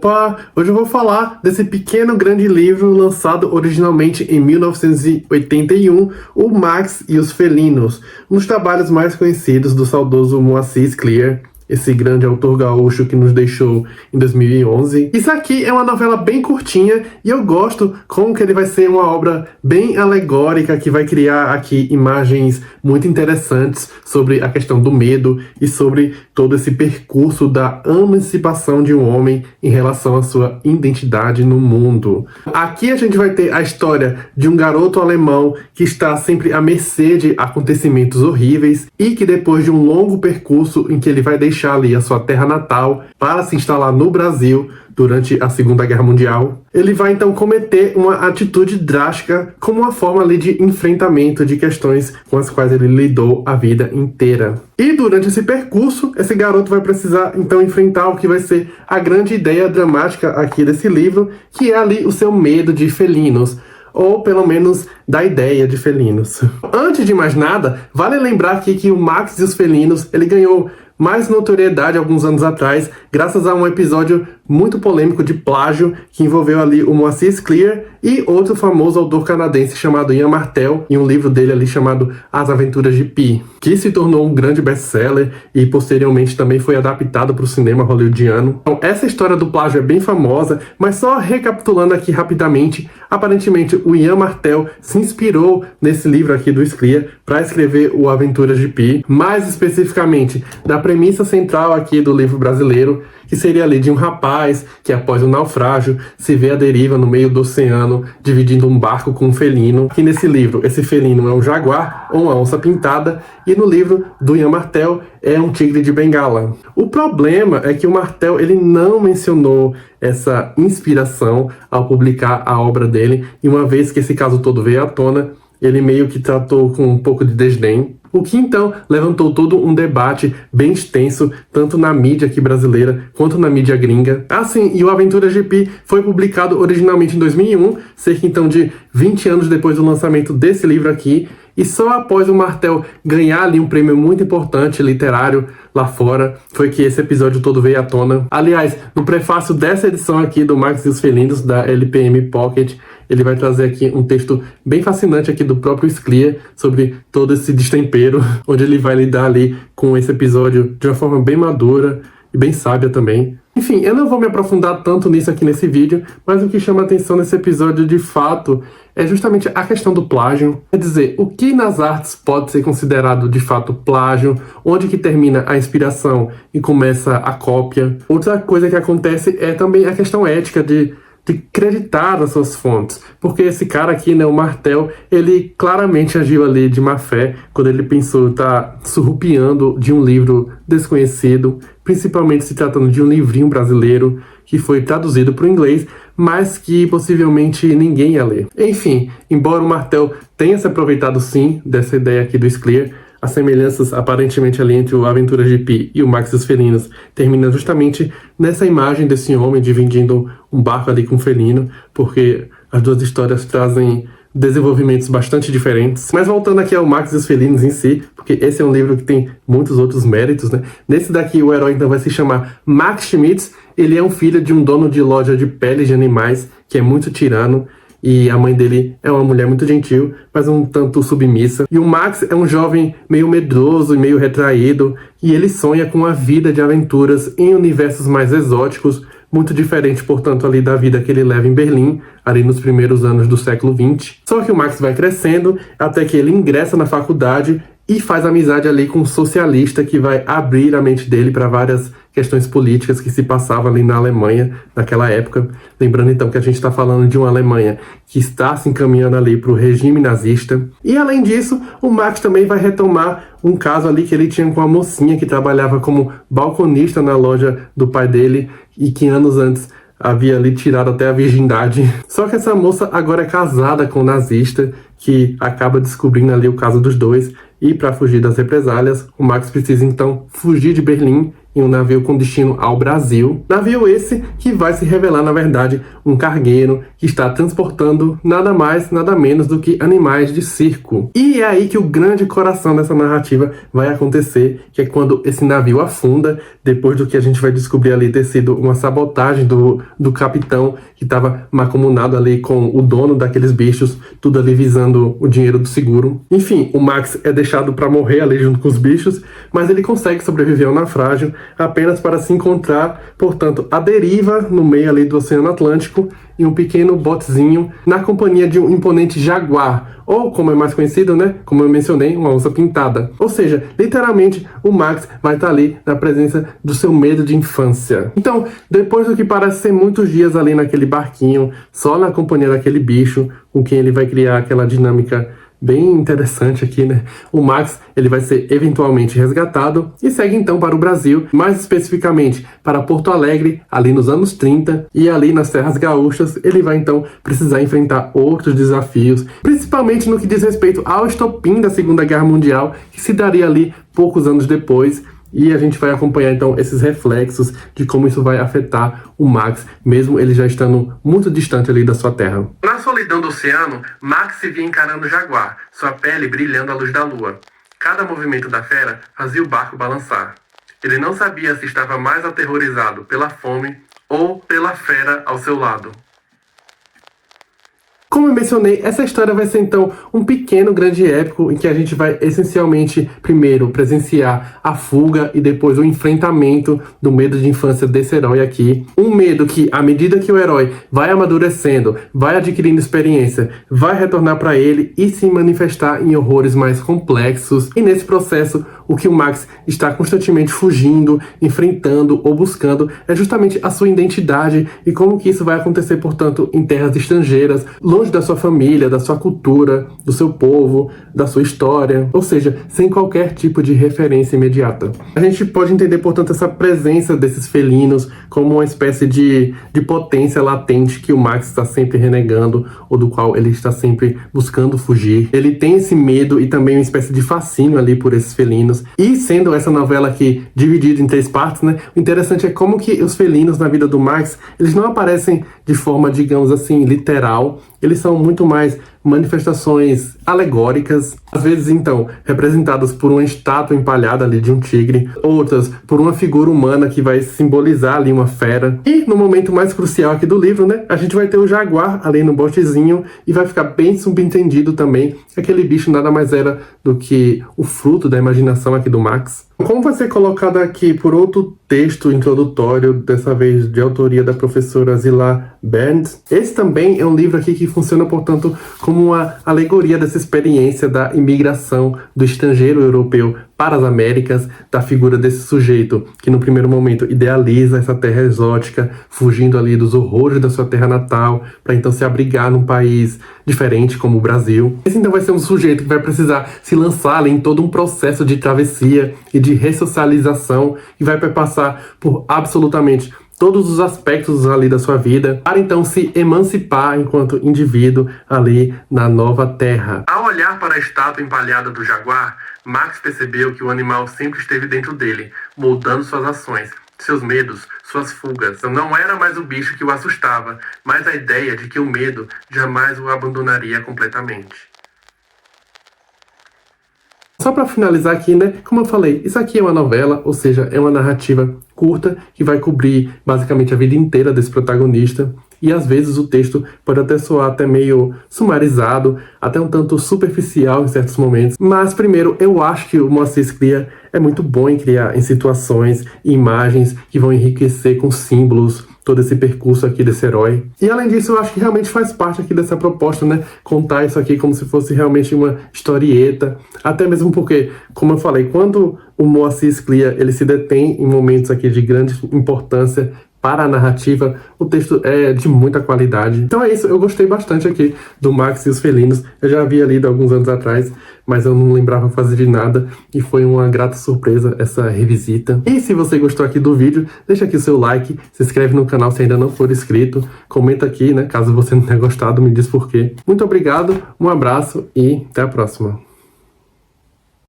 Opa! Hoje eu vou falar desse pequeno grande livro lançado originalmente em 1981, O Max e os Felinos, um dos trabalhos mais conhecidos do saudoso Moacir Scliar, esse grande autor gaúcho que nos deixou em 2011. Isso aqui é uma novela bem curtinha e eu gosto como que ele vai ser uma obra bem alegórica, que vai criar aqui imagens muito interessantes sobre a questão do medo e sobre todo esse percurso da emancipação de um homem em relação à sua identidade no mundo. Aqui a gente vai ter a história de um garoto alemão que está sempre à mercê de acontecimentos horríveis e que depois de um longo percurso em que ele vai deixar ali a sua terra natal para se instalar no Brasil durante a Segunda Guerra Mundial, ele vai então cometer uma atitude drástica como uma forma ali de enfrentamento de questões com as quais ele lidou a vida inteira. E durante esse percurso, esse garoto vai precisar então enfrentar o que vai ser a grande ideia dramática aqui desse livro, que é ali o seu medo de felinos, ou pelo menos da ideia de felinos. Antes de mais nada, vale lembrar aqui que o Max e os Felinos, ele ganhou mais notoriedade alguns anos atrás, graças a um episódio muito polêmico de plágio que envolveu ali o Moacir Scliar e outro famoso autor canadense chamado Ian Martel, em um livro dele ali chamado As Aventuras de Pi, que se tornou um grande best-seller e posteriormente também foi adaptado para o cinema hollywoodiano. Então essa história do plágio é bem famosa, mas só recapitulando aqui rapidamente, aparentemente o Ian Martel se inspirou nesse livro aqui do Scliar para escrever o Aventuras de Pi, mais especificamente da premissa central aqui do livro brasileiro, que seria ali de um rapaz que após o naufrágio se vê à deriva no meio do oceano, dividindo um barco com um felino. Aqui nesse livro, esse felino é um jaguar ou uma onça pintada, e no livro do Ian Martel é um tigre de Bengala. O problema é que o Martel ele não mencionou essa inspiração ao publicar a obra dele, e uma vez que esse caso todo veio à tona, ele meio que tratou com um pouco de desdém, o que então levantou todo um debate bem extenso, tanto na mídia aqui brasileira, quanto na mídia gringa. Assim, e o Aventuras de Pi foi publicado originalmente em 2001, cerca então de 20 anos depois do lançamento desse livro aqui, e só após o Martel ganhar ali um prêmio muito importante literário lá fora, foi que esse episódio todo veio à tona. Aliás, no prefácio dessa edição aqui do Max e os Felinos, da LPM Pocket, ele vai trazer aqui um texto bem fascinante aqui do próprio Scliar sobre todo esse destempero, onde ele vai lidar ali com esse episódio de uma forma bem madura e bem sábia também. Enfim, eu não vou me aprofundar tanto nisso aqui nesse vídeo, mas o que chama atenção nesse episódio de fato é justamente a questão do plágio. Quer dizer, o que nas artes pode ser considerado de fato plágio, onde que termina a inspiração e começa a cópia. Outra coisa que acontece é também a questão ética de acreditar nas suas fontes, porque esse cara aqui, né, o Martel, ele claramente agiu ali de má fé quando ele pensou estar surrupiando de um livro desconhecido, principalmente se tratando de um livrinho brasileiro que foi traduzido para o inglês, mas que possivelmente ninguém ia ler. Enfim, embora o Martel tenha se aproveitado sim dessa ideia aqui do Scliar, as semelhanças aparentemente ali entre o Aventuras de Pi e o Max e os Felinos terminam justamente nessa imagem desse homem dividindo um barco ali com um felino, porque as duas histórias trazem desenvolvimentos bastante diferentes. Mas voltando aqui ao Max e os Felinos em si, porque esse é um livro que tem muitos outros méritos, né? Nesse daqui o herói então vai se chamar Max Schmitz, ele é um filho de um dono de loja de peles de animais que é muito tirano, e a mãe dele é uma mulher muito gentil, mas um tanto submissa. E o Max é um jovem meio medroso e meio retraído, e ele sonha com uma vida de aventuras em universos mais exóticos, muito diferente, portanto, ali da vida que ele leva em Berlim, ali nos primeiros anos do século XX. Só que o Max vai crescendo, até que ele ingressa na faculdade e faz amizade ali com um socialista que vai abrir a mente dele para várias questões políticas que se passavam ali na Alemanha naquela época. Lembrando então que a gente está falando de uma Alemanha que está se encaminhando ali para o regime nazista. E além disso, o Max também vai retomar um caso ali que ele tinha com a mocinha que trabalhava como balconista na loja do pai dele e que anos antes havia ali tirado até a virgindade. Só que essa moça agora é casada com um nazista que acaba descobrindo ali o caso dos dois, e para fugir das represálias, o Max precisa então fugir de Berlim em um navio com destino ao Brasil. Navio esse que vai se revelar, na verdade, um cargueiro que está transportando nada mais, nada menos do que animais de circo. E é aí que o grande coração dessa narrativa vai acontecer, que é quando esse navio afunda, depois do que a gente vai descobrir ali ter sido uma sabotagem do capitão, que estava mancomunado ali com o dono daqueles bichos, tudo ali visando o dinheiro do seguro. Enfim, o Max é deixado para morrer ali junto com os bichos, mas ele consegue sobreviver ao naufrágio apenas para se encontrar, portanto, à deriva no meio ali do Oceano Atlântico, em um pequeno botezinho, na companhia de um imponente jaguar, ou como é mais conhecido, né, como eu mencionei, uma onça pintada. Ou seja, literalmente, o Max vai estar ali na presença do seu medo de infância. Então, depois do que parece ser muitos dias ali naquele barquinho, só na companhia daquele bicho, com quem ele vai criar aquela dinâmica bem interessante aqui, né? O Max, ele vai ser eventualmente resgatado e segue então para o Brasil, mais especificamente para Porto Alegre, ali nos anos 30, e ali nas terras gaúchas, ele vai então precisar enfrentar outros desafios, principalmente no que diz respeito ao estopim da Segunda Guerra Mundial, que se daria ali poucos anos depois. E a gente vai acompanhar então esses reflexos de como isso vai afetar o Max, mesmo ele já estando muito distante ali da sua terra. Na solidão do oceano, Max se via encarando o jaguar, sua pele brilhando à luz da lua. Cada movimento da fera fazia o barco balançar. Ele não sabia se estava mais aterrorizado pela fome ou pela fera ao seu lado. Como eu mencionei, essa história vai ser então um pequeno grande épico em que a gente vai essencialmente primeiro presenciar a fuga e depois o enfrentamento do medo de infância desse herói aqui. Um medo que, à medida que o herói vai amadurecendo, vai adquirindo experiência, vai retornar para ele e se manifestar em horrores mais complexos. E nesse processo, o que o Max está constantemente fugindo, enfrentando ou buscando é justamente a sua identidade e como que isso vai acontecer, portanto, em terras estrangeiras, longe da sua família, da sua cultura, do seu povo, da sua história, ou seja, sem qualquer tipo de referência imediata. A gente pode entender, portanto, essa presença desses felinos como uma espécie de potência latente que o Max está sempre renegando, ou do qual ele está sempre buscando fugir. Ele tem esse medo e também uma espécie de fascínio ali por esses felinos. E sendo essa novela aqui dividida em 3 partes, né, o interessante é como que os felinos na vida do Max, eles não aparecem de forma, digamos assim, literal. Eles são muito mais manifestações alegóricas, às vezes então representadas por uma estátua empalhada ali de um tigre, outras por uma figura humana que vai simbolizar ali uma fera. E no momento mais crucial aqui do livro, né, a gente vai ter o jaguar ali no botezinho e vai ficar bem subentendido também que aquele bicho nada mais era do que o fruto da imaginação aqui do Max. Como vai ser colocado aqui por outro texto introdutório, dessa vez de autoria da professora Zila Bernd, esse também é um livro aqui que funciona, portanto, como uma alegoria dessa experiência da imigração do estrangeiro europeu para as Américas, da figura desse sujeito que no primeiro momento idealiza essa terra exótica, fugindo ali dos horrores da sua terra natal, para então se abrigar num país diferente como o Brasil. Esse então vai ser um sujeito que vai precisar se lançar ali em todo um processo de travessia e de ressocialização e vai passar por absolutamente todos os aspectos ali da sua vida, para então se emancipar enquanto indivíduo ali na nova terra. Ao olhar para a estátua empalhada do jaguar, Max percebeu que o animal sempre esteve dentro dele, moldando suas ações, seus medos, suas fugas. Não era mais o bicho que o assustava, mas a ideia de que o medo jamais o abandonaria completamente. Só para finalizar aqui, né, como eu falei, isso aqui é uma novela, ou seja, é uma narrativa curta que vai cobrir basicamente a vida inteira desse protagonista e às vezes o texto pode até soar até meio sumarizado, até um tanto superficial em certos momentos, mas primeiro eu acho que o Moacir Sclia é muito bom em criar em situações e imagens que vão enriquecer com símbolos todo esse percurso aqui desse herói. E além disso, eu acho que realmente faz parte aqui dessa proposta, né? Contar isso aqui como se fosse realmente uma historieta. Até mesmo porque, como eu falei, quando o Moacir Sclia, ele se detém em momentos aqui de grande importância para a narrativa, o texto é de muita qualidade. Então é isso, eu gostei bastante aqui do Max e os Felinos. Eu já havia lido alguns anos atrás, mas eu não lembrava quase de nada e foi uma grata surpresa essa revisita. E se você gostou aqui do vídeo, deixa aqui o seu like, se inscreve no canal se ainda não for inscrito, comenta aqui, né, caso você não tenha gostado, me diz por quê. Muito obrigado, um abraço e até a próxima.